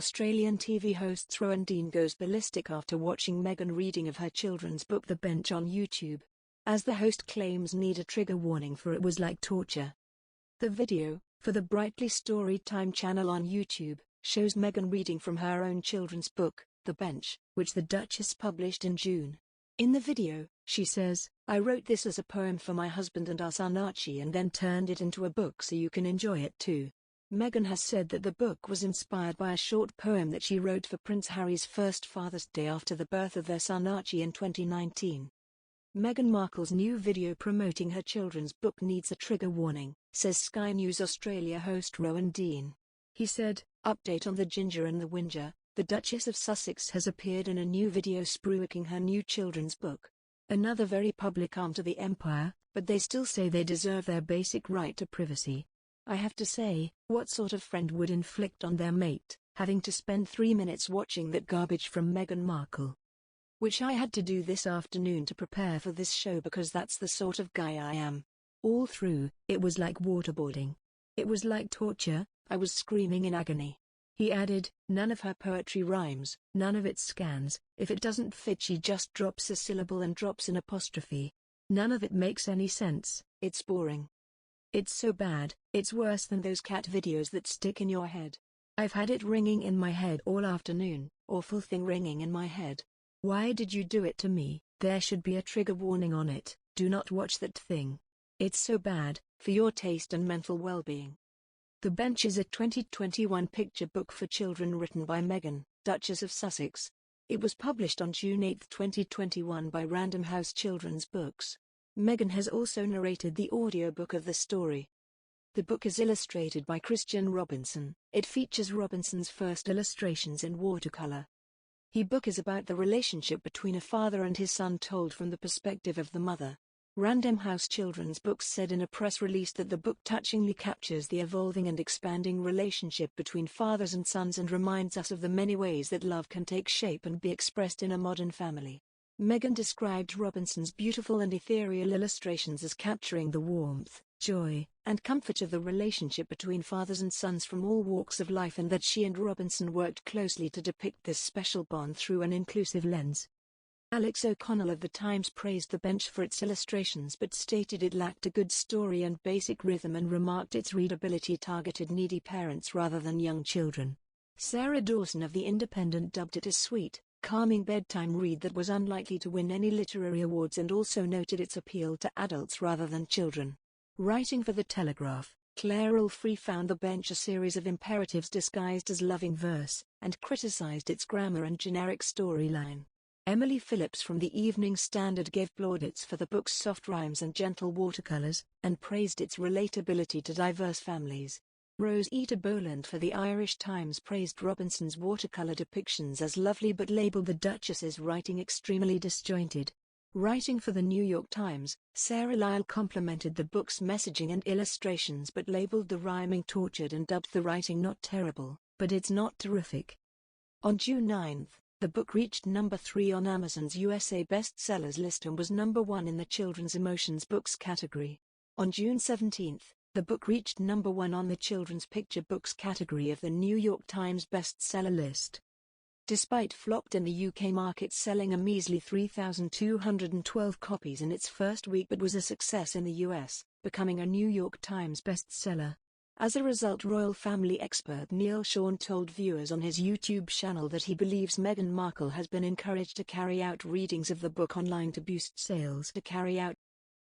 Australian TV host Rowan Dean goes ballistic after watching Meghan reading of her children's book The Bench on YouTube. As the host claims need a trigger warning for it was like torture. The video, for the Brightly Storytime channel on YouTube, shows Meghan reading from her own children's book, The Bench, which the Duchess published in June. In the video, she says, "I wrote this as a poem for my husband and our son Archie and then turned it into a book so you can enjoy it too." Meghan has said that the book was inspired by a short poem that she wrote for Prince Harry's first Father's Day after the birth of their son Archie in 2019. Meghan Markle's new video promoting her children's book needs a trigger warning, says Sky News Australia host Rowan Dean. He said, "Update on the Ginger and the Whinger. The Duchess of Sussex has appeared in a new video spruiking her new children's book. Another very public arm to the empire, but they still say they deserve their basic right to privacy. I have to say, what sort of friend would inflict on their mate, having to spend 3 minutes watching that garbage from Meghan Markle? Which I had to do this afternoon to prepare for this show because that's the sort of guy I am. All through, it was like waterboarding. It was like torture, I was screaming in agony." He added, "None of her poetry rhymes, none of it scans, if it doesn't fit she just drops a syllable and drops an apostrophe. None of it makes any sense, it's boring. It's so bad, it's worse than those cat videos that stick in your head. I've had it ringing in my head all afternoon, awful thing ringing in my head. Why did you do it to me? There should be a trigger warning on it, do not watch that thing. It's so bad, for your taste and mental well-being." The Bench is a 2021 picture book for children written by Meghan, Duchess of Sussex. It was published on June 8, 2021 by Random House Children's Books. Meghan has also narrated the audiobook of the story. The book is illustrated by Christian Robinson. It features Robinson's first illustrations in watercolor. The book is about the relationship between a father and his son told from the perspective of the mother. Random House Children's Books said in a press release that the book touchingly captures the evolving and expanding relationship between fathers and sons and reminds us of the many ways that love can take shape and be expressed in a modern family. Meghan described Robinson's beautiful and ethereal illustrations as capturing the warmth, joy, and comfort of the relationship between fathers and sons from all walks of life, and that she and Robinson worked closely to depict this special bond through an inclusive lens. Alex O'Connell of The Times praised The Bench for its illustrations but stated it lacked a good story and basic rhythm and remarked its readability targeted needy parents rather than young children. Sarah Dawson of The Independent dubbed it a sweet, calming bedtime read that was unlikely to win any literary awards and also noted its appeal to adults rather than children. Writing for The Telegraph, Claire Alfrey found The Bench a series of imperatives disguised as loving verse, and criticized its grammar and generic storyline. Emily Phillips from The Evening Standard gave plaudits for the book's soft rhymes and gentle watercolors, and praised its relatability to diverse families. Rose-Ita Boland for The Irish Times praised Robinson's watercolor depictions as lovely but labeled the Duchess's writing extremely disjointed. Writing for The New York Times, Sarah Lyle complimented the book's messaging and illustrations but labeled the rhyming tortured and dubbed the writing not terrible, but it's not terrific. On June 9, the book reached number 3 on Amazon's USA bestsellers list and was number 1 in the children's emotions books category. On June 17, the book reached number 1 on the children's picture books category of the New York Times bestseller list. Despite flopped in the UK market, selling a measly 3,212 copies in its first week, but was a success in the US, becoming a New York Times bestseller. As a result, royal family expert Neil Sean told viewers on his YouTube channel that he believes Meghan Markle has been encouraged to carry out readings of the book online to boost sales.